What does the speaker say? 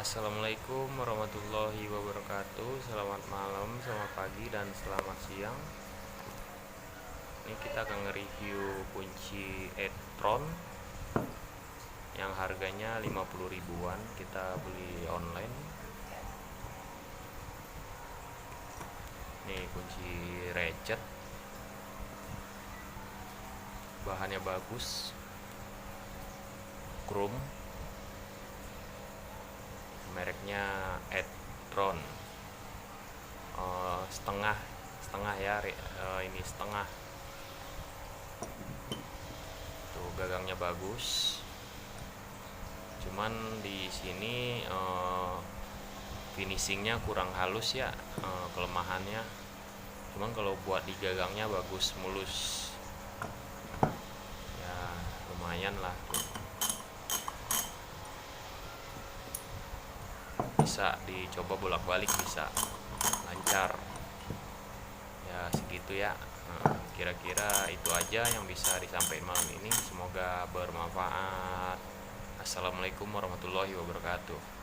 Assalamualaikum warahmatullahi wabarakatuh. Selamat malam, selamat pagi, dan selamat siang. Ini kita akan nge-review kunci e-tron yang harganya 50 ribuan. Kita beli online. Nih kunci recet, bahannya bagus, chrome, mereknya e-tron. Setengah ya, ini setengah. Tuh gagangnya bagus. Cuman di sini finishingnya kurang halus ya, kelemahannya. Cuman kalau buat di gagangnya bagus, mulus. Ya lumayan lah. Bisa dicoba bolak-balik, bisa lancar ya. Segitu ya. Kira-kira itu aja yang bisa disampaikan malam ini. Semoga bermanfaat. Assalamualaikum warahmatullahi wabarakatuh.